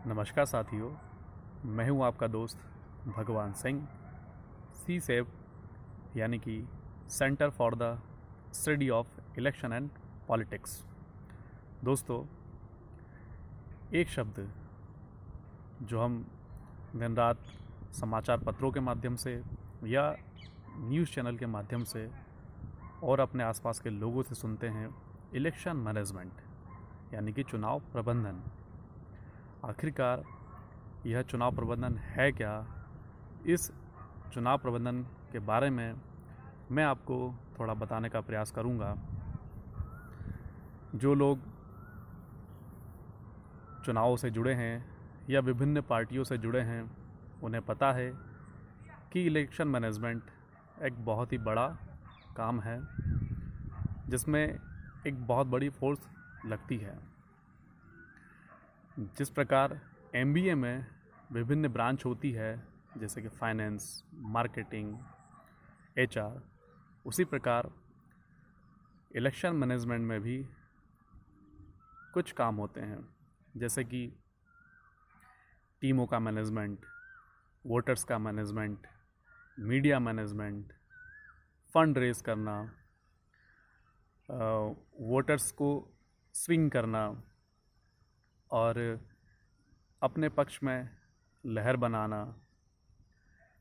नमस्कार साथियों, मैं हूं आपका दोस्त भगवान सिंह, सी सेव यानी कि centre for the study of election and politics. दोस्तों, एक शब्द जो हम दिन रात समाचार पत्रों के माध्यम से या न्यूज़ चैनल के माध्यम से और अपने आसपास के लोगों से सुनते हैं, इलेक्शन मैनेजमेंट यानी कि चुनाव प्रबंधन। आखिरकार यह चुनाव प्रबंधन है क्या? इस चुनाव प्रबंधन के बारे में मैं आपको थोड़ा बताने का प्रयास करूंगा। जो लोग चुनावों से जुड़े हैं या विभिन्न पार्टियों से जुड़े हैं, उन्हें पता है कि इलेक्शन मैनेजमेंट एक बहुत ही बड़ा काम है, जिसमें एक बहुत बड़ी फोर्स लगती है। जिस प्रकार एमबीए में विभिन्न ब्रांच होती है, जैसे कि फाइनेंस, मार्केटिंग, एचआर, उसी प्रकार इलेक्शन मैनेजमेंट में भी कुछ काम होते हैं, जैसे कि टीमों का मैनेजमेंट, वोटर्स का management, media management, fund raise करना, वोटर्स को स्विंग करना और अपने पक्ष में लहर बनाना।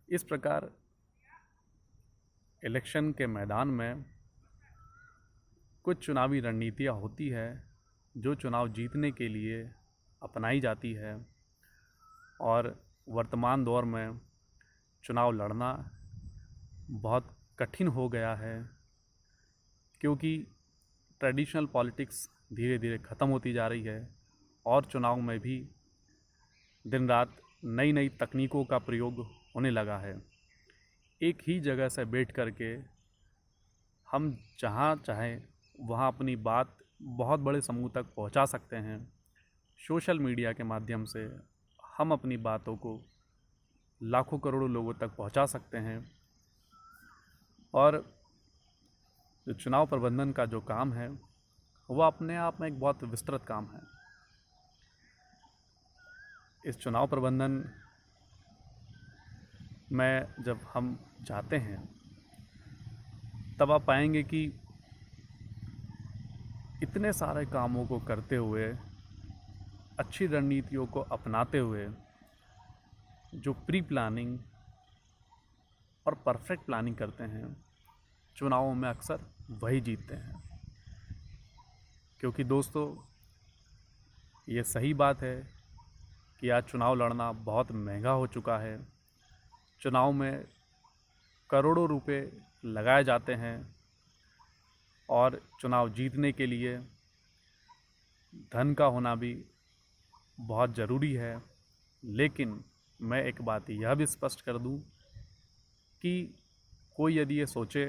इस प्रकार इलेक्शन के मैदान में कुछ चुनावी रणनीतियाँ होती है जो चुनाव जीतने के लिए अपनाई जाती है। और वर्तमान दौर में चुनाव लड़ना बहुत कठिन हो गया है, क्योंकि ट्रेडिशनल पॉलिटिक्स धीरे धीरे ख़त्म होती जा रही है और चुनाव में भी दिन रात नई नई तकनीकों का प्रयोग होने लगा है। एक ही जगह से बैठ कर के हम जहाँ चाहें वहाँ अपनी बात बहुत बड़े समूह तक पहुँचा सकते हैं। सोशल मीडिया के माध्यम से हम अपनी बातों को लाखों करोड़ों लोगों तक पहुँचा सकते हैं। और जो चुनाव प्रबंधन का जो काम है, वह अपने आप में एक बहुत विस्तृत काम है। इस चुनाव प्रबंधन में जब हम जाते हैं, तब आप पाएंगे कि इतने सारे कामों को करते हुए, अच्छी रणनीतियों को अपनाते हुए, जो प्री प्लानिंग और परफेक्ट प्लानिंग करते हैं, चुनावों में अक्सर वही जीतते हैं। क्योंकि दोस्तों, ये सही बात है कि आज चुनाव लड़ना बहुत महंगा हो चुका है। चुनाव में करोड़ों रुपए लगाए जाते हैं और चुनाव जीतने के लिए धन का होना भी बहुत ज़रूरी है। लेकिन मैं एक बात यह भी स्पष्ट कर दूं कि कोई यदि ये सोचे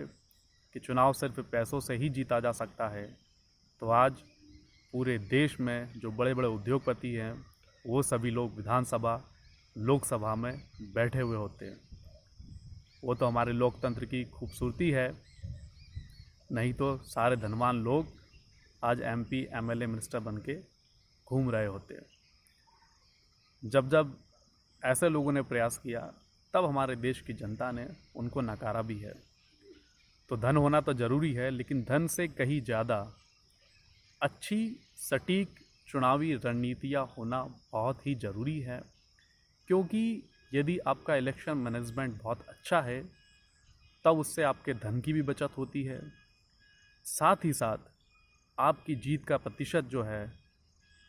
कि चुनाव सिर्फ पैसों से ही जीता जा सकता है, तो आज पूरे देश में जो बड़े बड़े उद्योगपति हैं, वो सभी लोग विधानसभा, लोकसभा में बैठे हुए होते हैं। वो तो हमारे लोकतंत्र की खूबसूरती है, नहीं तो सारे धनवान लोग आज एमपी, एमएलए, मिनिस्टर बन के घूम रहे होते हैं। जब जब ऐसे लोगों ने प्रयास किया, तब हमारे देश की जनता ने उनको नकारा भी है। तो धन होना तो ज़रूरी है, लेकिन धन से कहीं ज़्यादा अच्छी सटीक चुनावी रणनीतियाँ होना बहुत ही ज़रूरी है। क्योंकि यदि आपका इलेक्शन मैनेजमेंट बहुत अच्छा है, तब उससे आपके धन की भी बचत होती है। साथ ही साथ आपकी जीत का प्रतिशत जो है,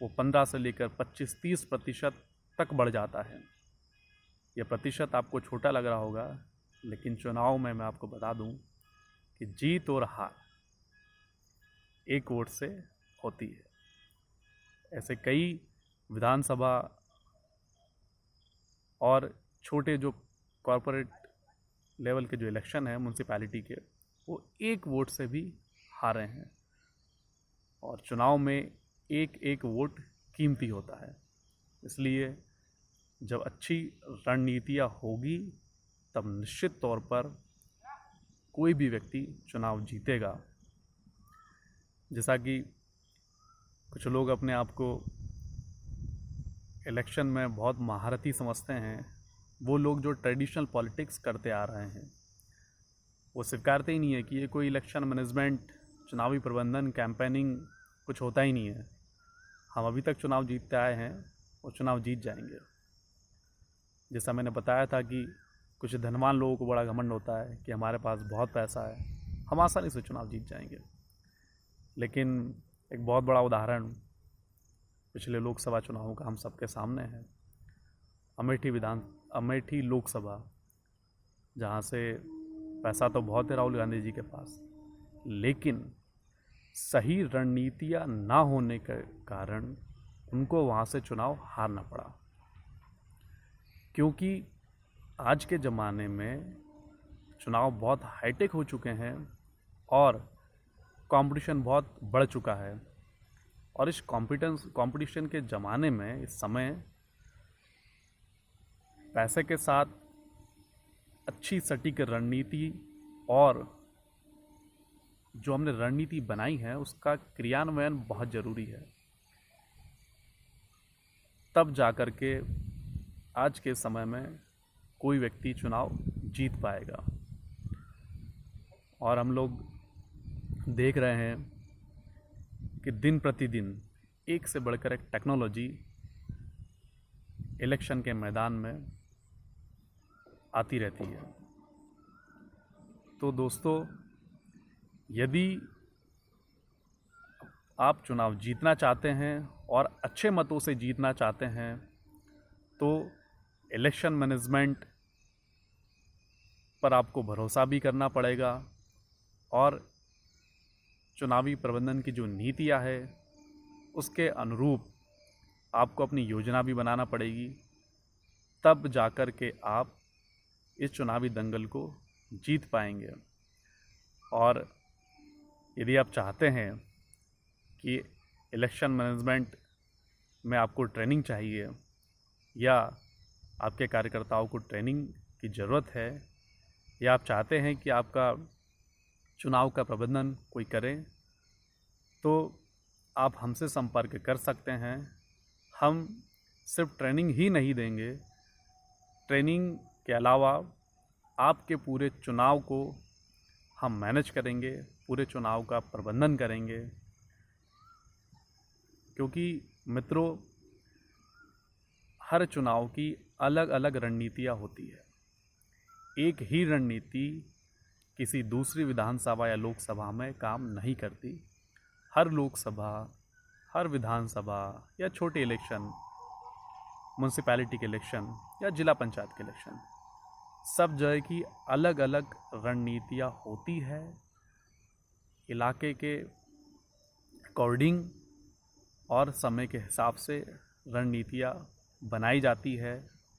वो 15 से लेकर 25-30% तक बढ़ जाता है। यह प्रतिशत आपको छोटा लग रहा होगा, लेकिन चुनाव में मैं आपको बता दूं कि जीत और हार एक वोट से होती है। ऐसे कई विधानसभा और छोटे जो कॉरपोरेट लेवल के जो इलेक्शन है म्यूनसिपैलिटी के, वो एक वोट से भी हारे हैं। और चुनाव में एक एक वोट कीमती होता है। इसलिए जब अच्छी रणनीतियाँ होगी, तब निश्चित तौर पर कोई भी व्यक्ति चुनाव जीतेगा। जैसा कि कुछ लोग अपने आप को इलेक्शन में बहुत महारथी समझते हैं, वो लोग जो ट्रेडिशनल पॉलिटिक्स करते आ रहे हैं, वो स्वीकारते ही नहीं है कि ये कोई इलेक्शन मैनेजमेंट, चुनावी प्रबंधन, कैंपेनिंग कुछ होता ही नहीं है। हम अभी तक चुनाव जीतते आए हैं और चुनाव जीत जाएंगे। जैसा मैंने बताया था कि कुछ धनवान लोगों को बड़ा घमंड होता है कि हमारे पास बहुत पैसा है, हम आसानी से चुनाव जीत जाएंगे। लेकिन एक बहुत बड़ा उदाहरण पिछले लोकसभा चुनावों का हम सबके सामने है। अमेठी लोकसभा, जहाँ से पैसा तो बहुत है राहुल गांधी जी के पास, लेकिन सही रणनीतियाँ ना होने के कारण उनको वहाँ से चुनाव हारना पड़ा। क्योंकि आज के ज़माने में चुनाव बहुत हाईटेक हो चुके हैं और कंपटीशन बहुत बढ़ चुका है। और इस कंपटीशन के ज़माने में इस समय पैसे के साथ अच्छी सटीक रणनीति और जो हमने रणनीति बनाई है उसका क्रियान्वयन बहुत ज़रूरी है। तब जाकर के आज के समय में कोई व्यक्ति चुनाव जीत पाएगा। और हम लोग देख रहे हैं कि दिन प्रतिदिन एक से बढ़कर एक टेक्नोलॉजी इलेक्शन के मैदान में आती रहती है। तो दोस्तों, यदि आप चुनाव जीतना चाहते हैं और अच्छे मतों से जीतना चाहते हैं तो इलेक्शन मैनेजमेंट पर आपको भरोसा भी करना पड़ेगा और चुनावी प्रबंधन की जो नीतियाँ है उसके अनुरूप आपको अपनी योजना भी बनाना पड़ेगी। तब जाकर के आप इस चुनावी दंगल को जीत पाएंगे। और यदि आप चाहते हैं कि इलेक्शन मैनेजमेंट में आपको ट्रेनिंग चाहिए या आपके कार्यकर्ताओं को ट्रेनिंग की ज़रूरत है, या आप चाहते हैं कि आपका चुनाव का प्रबंधन कोई करे, तो आप हमसे संपर्क कर सकते हैं। हम सिर्फ ट्रेनिंग ही नहीं देंगे, ट्रेनिंग के अलावा आपके पूरे चुनाव को हम मैनेज करेंगे, पूरे चुनाव का प्रबंधन करेंगे। क्योंकि मित्रों, हर चुनाव की अलग अलग रणनीतियाँ होती है। एक ही रणनीति किसी दूसरी विधानसभा या लोकसभा में काम नहीं करती। हर लोकसभा, हर विधानसभा या छोटे इलेक्शन, म्यूनसिपैलिटी के इलेक्शन या जिला पंचायत के इलेक्शन, सब जगह की अलग अलग रणनीतियाँ होती है। इलाके के अकॉर्डिंग और समय के हिसाब से रणनीतियाँ बनाई जाती है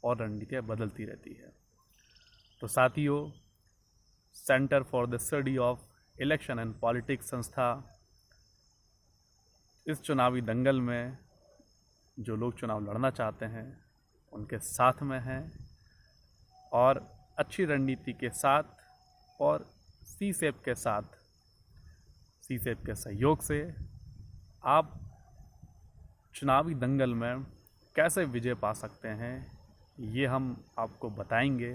और रणनीतियाँ बदलती रहती है। तो साथियों, centre for the study of election and politics संस्था इस चुनावी दंगल में जो लोग चुनाव लड़ना चाहते हैं उनके साथ में हैं और अच्छी रणनीति के साथ और सीसेप के सहयोग से आप चुनावी दंगल में कैसे विजय पा सकते हैं, ये हम आपको बताएंगे।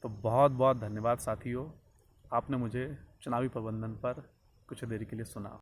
तो बहुत बहुत धन्यवाद साथियों, आपने मुझे चुनावी प्रबंधन पर कुछ देर के लिए सुना।